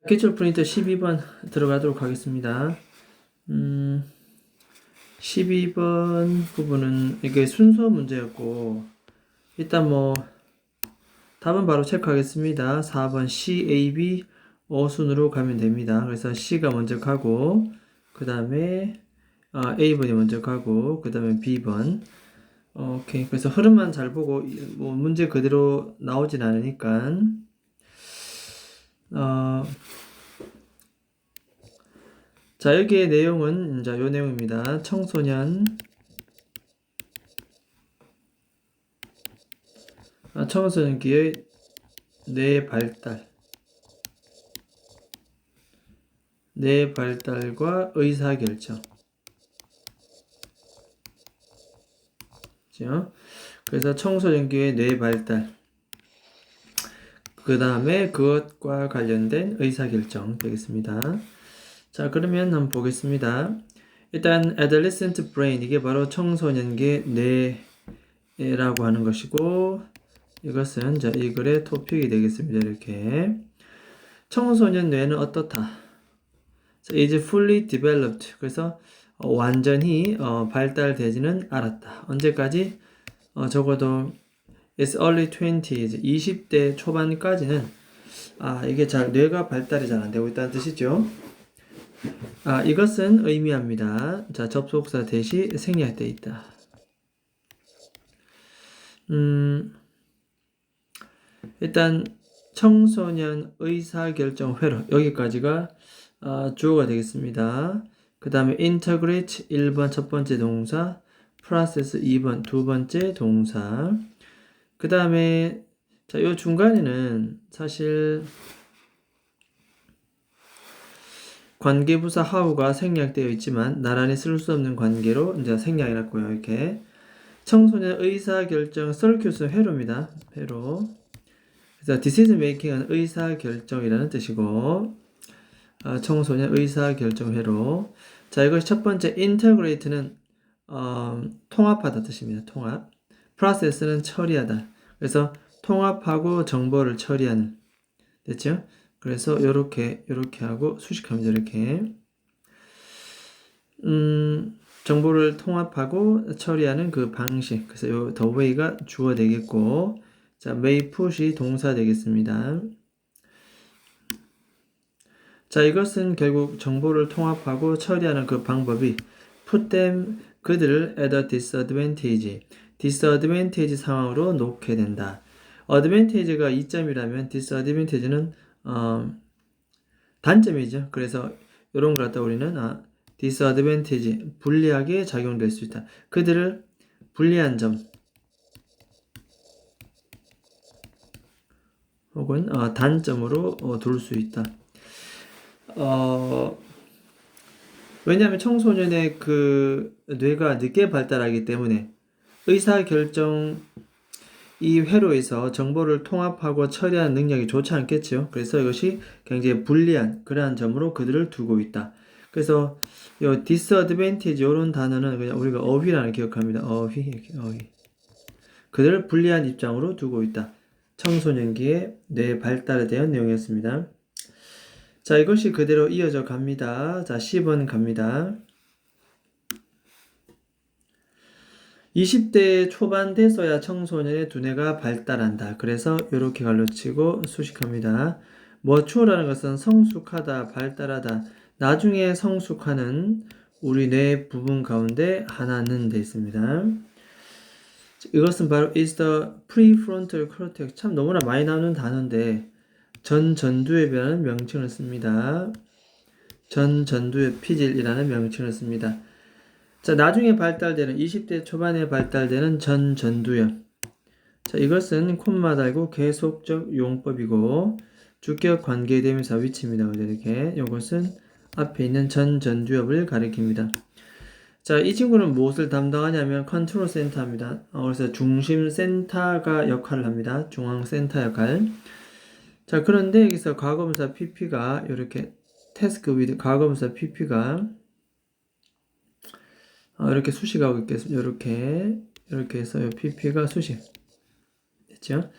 기출 프린터 12번 들어가도록 하겠습니다. 12번 부분은 이게 순서 문제였고, 일단 답은 바로 체크하겠습니다. 4번 C, A, B, O 순으로 가면 됩니다. 그래서 C가 먼저 가고, 그 다음에 A번이 먼저 가고, 그 다음에 B번. 오케이. 그래서 흐름만 잘 보고, 문제 그대로 나오진 않으니까, 자, 여기의 내용은, 요 내용입니다. 청소년기의 뇌 발달과 의사결정. 그죠? 그래서 청소년기의 뇌 발달. 그 다음에 그것과 관련된 의사결정 되겠습니다. 자, 그러면 한번 보겠습니다. 일단 adolescent brain, 이게 바로 청소년기의 뇌라고 하는 것이고, 이것은 이 글의 토픽이 되겠습니다. 이렇게 청소년 뇌는 어떻다? is fully developed. 그래서 완전히 발달되지는 않았다. 언제까지? 적어도 its early 20s, 20대 초반까지는 이게 뇌가 발달이 잘 안 되고 있다는 뜻이죠. 이것은 의미합니다. 자, 접속사 대시 생략되어 있다. 일단 청소년 의사결정 회로, 여기까지가 주어가 되겠습니다. 그 다음에 integrate 1번 첫 번째 동사, process 2번 두 번째 동사. 그 다음에 요 중간에는 사실 관계부사 how가 생략되어 있지만 나란히 쓸 수 없는 관계로 이제 생략이 났고요. 이렇게 청소년 의사결정 circuit은 회로입니다. 회로. 그래서 decision making은 의사결정이라는 뜻이고, 청소년 의사결정 회로. 자, 이것이 첫 번째 integrate는 통합하다 뜻입니다. 통합. process는 처리하다. 그래서 통합하고 정보를 처리하는. 됐죠? 그래서 요렇게 하고 수식합니다. 이렇게. 정보를 통합하고 처리하는 그 방식. 그래서 요 the way가 주어 되겠고, 자, may put이 동사 되겠습니다. 자, 이것은 결국 정보를 통합하고 처리하는 그 방법이 put them, 그들을 at a disadvantage 상황으로 놓게 된다. advantage가 이점이라면 disadvantage는 단점이죠. 그래서 이런 걸 갖다 우리는 disadvantage, 불리하게 작용될 수 있다. 그들을 불리한 점 혹은 단점으로 둘 수 있다. 왜냐하면 청소년의 그 뇌가 늦게 발달하기 때문에 의사결정 이 회로에서 정보를 통합하고 처리하는 능력이 좋지 않겠죠. 그래서 이것이 굉장히 불리한 그러한 점으로 그들을 두고 있다. 그래서 이 disadvantage 이런 단어는 그냥 우리가 어휘라는 기억합니다. 어휘. 그들을 불리한 입장으로 두고 있다. 청소년기의 뇌 발달에 대한 내용이었습니다. 자, 이것이 그대로 이어져 갑니다. 자, 10번 갑니다. 20대 초반 돼서야 청소년의 두뇌가 발달한다. 그래서 이렇게 갈로치고 수식합니다. 머추어라는 것은 성숙하다, 발달하다, 나중에 성숙하는 우리 뇌 부분 가운데 하나는 되어 있습니다. 이것은 바로 is the prefrontal cortex. 참 너무나 많이 나오는 단어인데 전두엽이라는 명칭을 씁니다. 전두엽 피질이라는 명칭을 씁니다. 자, 나중에 발달되는 20대 초반에 발달되는 전두엽. 자, 이것은 콤마 달고 계속적 용법이고 주격 관계대명사 위치입니다. 이렇게 이것은 앞에 있는 전두엽을 가리킵니다. 자, 이 친구는 무엇을 담당하냐면 컨트롤 센터입니다. 그래서 중심 센터가 역할을 합니다. 중앙 센터 역할. 자, 그런데 여기서 과거분사 pp가 이렇게 task with 과거분사 pp가 이렇게 수식하고 있겠습니다. 이렇게 해서 pp가 수식 됐죠?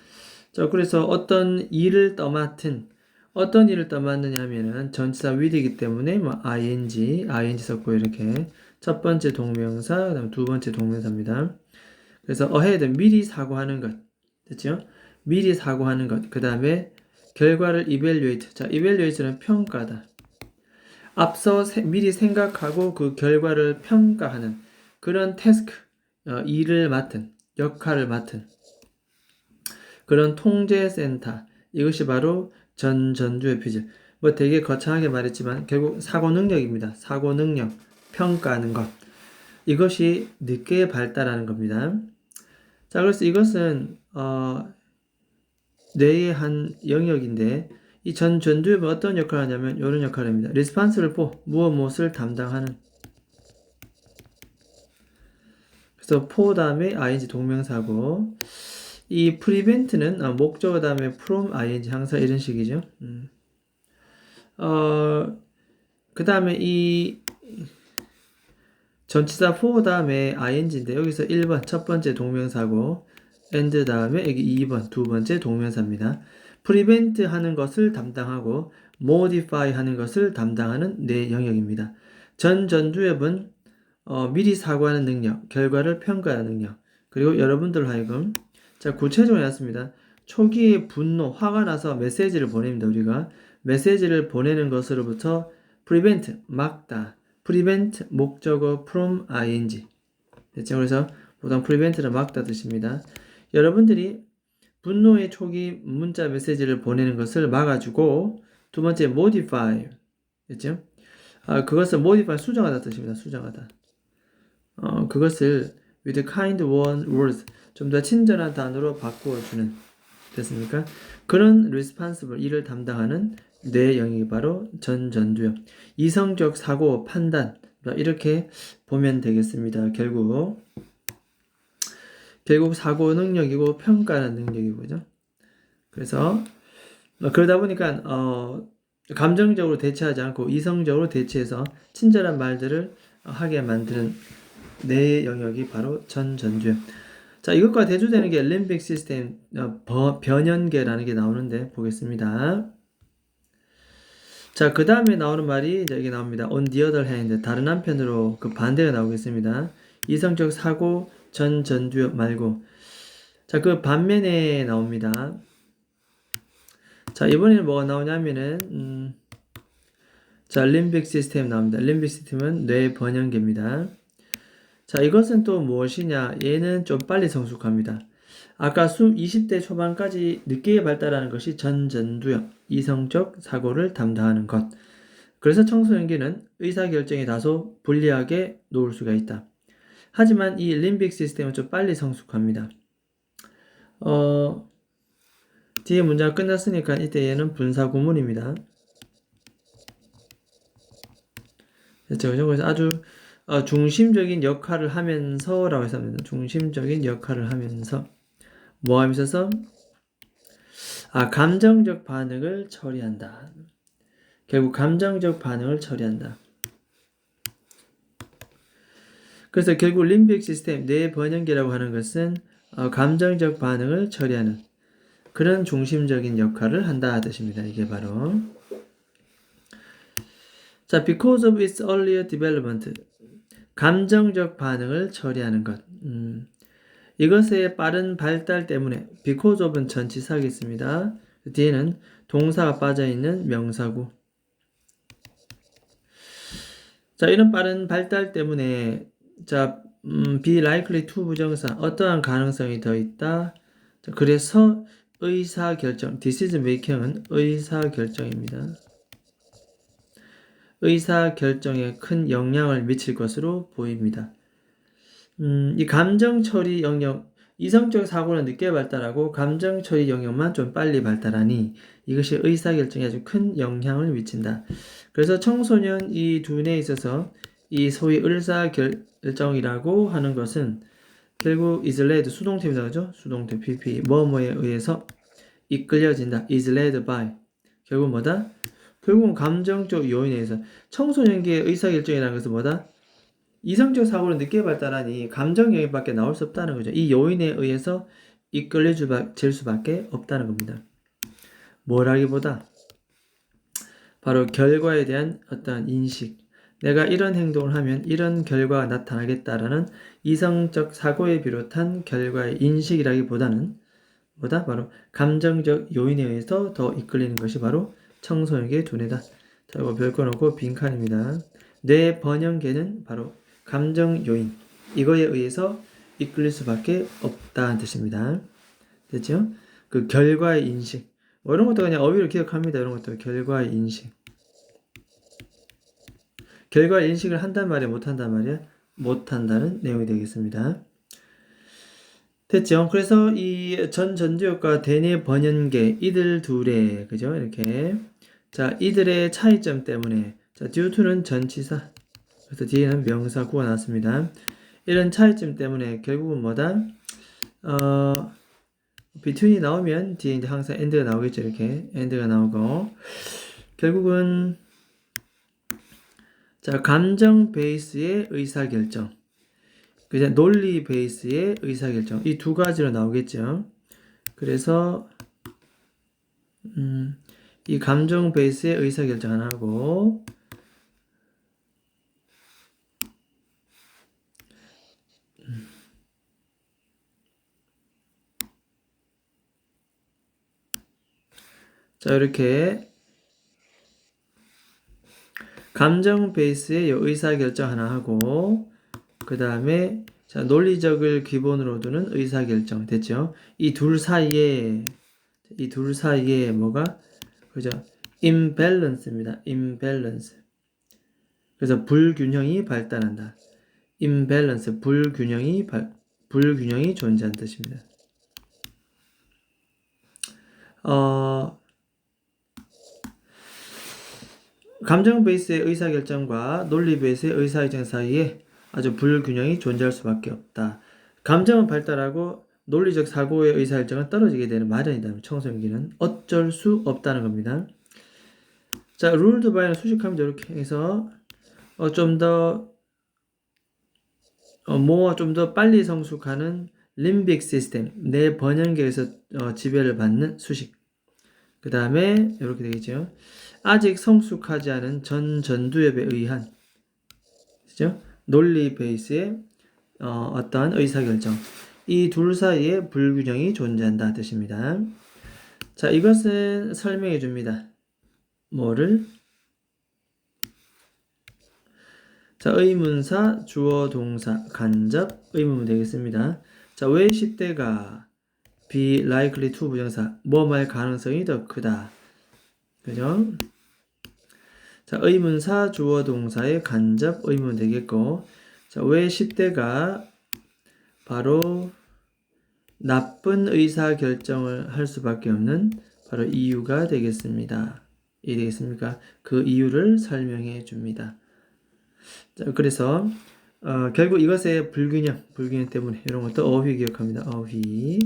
자, 그래서 어떤 일을 떠맡은 어떤 일을 떠맡느냐 하면은 전치사 with이기 때문에 뭐 ing 썼고 이렇게 첫 번째 동명사, 그다음 두 번째 동명사입니다. 그래서 ahead 미리 사고하는 것 됐죠? 미리 사고하는 것. 그다음에 결과를 evaluate. 자, evaluate는 평가다. 앞서 미리 생각하고 그 결과를 평가하는 그런 태스크, 일을 맡은 역할을 맡은 그런 통제센터. 이것이 바로 전주의 표질. 뭐 되게 거창하게 말했지만 결국 사고 능력입니다. 사고 능력, 평가하는 것. 이것이 늦게 발달하는 겁니다. 자, 그래서 이것은 뇌의 한 영역인데 이 전두엽은 어떤 역할을 하냐면 이런 역할을 합니다. responsible for 무엇을 담당하는. 그래서 for 다음에 ing 동명사고 이 prevent는 목적어 다음에 from ing 항상 이런 식이죠. 그 다음에 이 전치사 for 다음에 ing인데 여기서 1번 첫 번째 동명사고 and 다음에 여기 2번 두 번째 동명사입니다. prevent 하는 것을 담당하고 modify 하는 것을 담당하는 네 영역입니다. 전두엽은 미리 사고하는 능력, 결과를 평가하는 능력, 그리고 여러분들 하여금 자 구체적으로 해놨습니다. 초기에 분노, 화가 나서 메시지를 보냅니다. 우리가 메시지를 보내는 것으로부터 prevent, 막다, prevent 목적어 from ing 됐죠? 그래서 보통 prevent는 막다 뜻입니다. 여러분들이 분노의 초기 문자 메시지를 보내는 것을 막아주고 두 번째 modify 됐죠? 그것을 modify 수정하다 뜻입니다. 수정하다. 그것을 with kind words 좀 더 친절한 단어로 바꾸어주는 됐습니까? 그런 responsible 일을 담당하는 뇌 영역이 바로 전두엽. 이성적 사고 판단 이렇게 보면 되겠습니다. 결국 사고 능력이고 평가하는 능력이고죠. 그래서 그러다 보니까 감정적으로 대처하지 않고 이성적으로 대처해서 친절한 말들을 하게 만드는 뇌의 영역이 바로 전두엽. 자, 이것과 대조되는 게 림빅 시스템 변연계라는 게 나오는데 보겠습니다. 자, 그 다음에 나오는 말이 이제 여기 나옵니다. On the other hand, 다른 한편으로 그 반대가 나오겠습니다. 이성적 사고 전두엽 말고 자, 그 반면에 나옵니다. 자, 이번에는 뭐가 나오냐면은 자, 림빅 시스템 나옵니다. 림빅 시스템은 뇌 번연계입니다. 자, 이것은 또 무엇이냐? 얘는 좀 빨리 성숙합니다. 아까 20대 초반까지 늦게 발달하는 것이 전두엽, 이성적 사고를 담당하는 것. 그래서 청소년기는 의사결정이 다소 불리하게 놓을 수가 있다. 하지만 이 림빅 시스템은 좀 빨리 성숙합니다. 뒤에 문제가 끝났으니까 이때 얘는 분사구문입니다. 그렇죠? 그래서 아주 중심적인 역할을 하면서 라고 해서 합니다. 중심적인 역할을 하면서 뭐 하면서 감정적 반응을 처리한다. 결국 감정적 반응을 처리한다. 그래서 결국 림빅 시스템 뇌 번연계라고 하는 것은 감정적 반응을 처리하는 그런 중심적인 역할을 한다 뜻입니다. 이게 바로 자, because of its earlier development 감정적 반응을 처리하는 것. 이것의 빠른 발달 때문에 because of은 전치사겠습니다. 뒤에는 동사가 빠져있는 명사구. 자, 이런 빠른 발달 때문에 자, be likely to 부정사 어떠한 가능성이 더 있다. 자, 그래서 의사결정 decision making은 의사결정입니다. 의사결정에 큰 영향을 미칠 것으로 보입니다. 이 감정처리 영역, 이성적 사고는 늦게 발달하고 감정처리 영역만 좀 빨리 발달하니 이것이 의사결정에 아주 큰 영향을 미친다. 그래서 청소년 이 두뇌에 있어서 이 소위 의사결정이라고 하는 것은 결국 is led, 수동태입니다. 그죠? 수동태 PP, 뭐뭐에 의해서 이끌려진다. is led by. 결국 뭐다? 결국은 감정적 요인에 의해서 청소년기의 의사결정이라는 것은 뭐다? 이성적 사고는 늦게 발달하니 감정 영역밖에 나올 수 없다는 거죠. 이 요인에 의해서 이끌려질 수밖에 없다는 겁니다. 뭐라기보다 바로 결과에 대한 어떤 인식. 내가 이런 행동을 하면 이런 결과가 나타나겠다라는 이성적 사고에 비롯한 결과의 인식이라기보다는 뭐다? 바로 감정적 요인에 의해서 더 이끌리는 것이 바로 청소년기의 두뇌다. 자, 이거 별거 넣고 빈칸입니다. 뇌 번영계는 바로 감정 요인, 이거에 의해서 이끌릴 수밖에 없다는 뜻입니다. 됐죠? 그 결과의 인식. 뭐 이런 것도 그냥 어휘를 기억합니다. 이런 것도 결과의 인식. 결과의 인식을 한단 말이야, 못한단 말이야? 못한다는 내용이 되겠습니다. 됐죠? 그래서 이 전두엽과 대뇌 번연계 이들 둘의 그죠? 이렇게 자 이들의 차이점 때문에 자 due to는 전치사 그래서 뒤에는 명사 구가 나왔습니다. 이런 차이점 때문에 결국은 뭐다? between이 나오면 뒤에 이제 항상 and가 나오겠죠. 이렇게 and가 나오고 결국은 자 감정 베이스의 의사결정 그죠? 논리 베이스의 의사결정 이 두 가지로 나오겠죠. 그래서 이 감정 베이스의 의사결정 하나 하고 자 이렇게 감정 베이스의 의사결정 하나 하고 그 다음에 자 논리적을 기본으로 두는 의사결정 됐죠? 이 둘 사이에 뭐가 그죠? imbalance입니다. imbalance. 그래서 불균형이 발달한다. imbalance 불균형이 존재하는 뜻입니다. 감정 베이스의 의사결정과 논리 베이스의 의사결정 사이에 아주 불균형이 존재할 수밖에 없다. 감정은 발달하고 논리적 사고의 의사결정은 떨어지게 되는 마련이다. 청소년기는 어쩔 수 없다는 겁니다. 자, ruled by는 수식합니다. 이렇게 해서 좀 더 좀 더 빨리 성숙하는 림빅 시스템, 뇌 번연계에서 지배를 받는 수식. 그 다음에 이렇게 되겠죠. 아직 성숙하지 않은 전두엽에 의한 그죠? 논리 베이스의 어떠한 의사결정 이 둘 사이에 불균형이 존재한다 뜻입니다. 자 이것은 설명해 줍니다. 뭐를? 자 의문사, 주어, 동사, 간접, 의문문 되겠습니다. 자 왜 10대가 be likely to 부정사 뭐 말 가능성이 더 크다. 그죠? 자, 의문사, 주어, 동사의 간접 의문 되겠고, 자, 왜 10대가 바로 나쁜 의사 결정을 할 수밖에 없는 바로 이유가 되겠습니다. 이해되겠습니까? 그 이유를 설명해 줍니다. 자, 그래서 결국 이것의 불균형 때문에 이런 것도 어휘 기억합니다. 어휘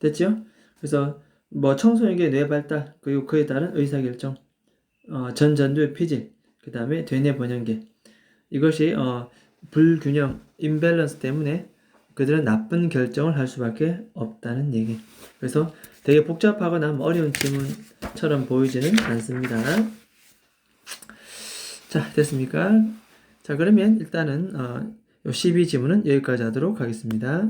됐죠? 그래서 뭐 청소년기의 뇌 발달 그리고 그에 따른 의사 결정 전두엽 피질, 그 다음에 되뇌 번연계 이것이 불균형, 임밸런스 때문에 그들은 나쁜 결정을 할 수밖에 없다는 얘기. 그래서 되게 복잡하거나 어려운 지문처럼 보이지는 않습니다. 자, 됐습니까? 자, 그러면 일단은 12지문은 여기까지 하도록 하겠습니다.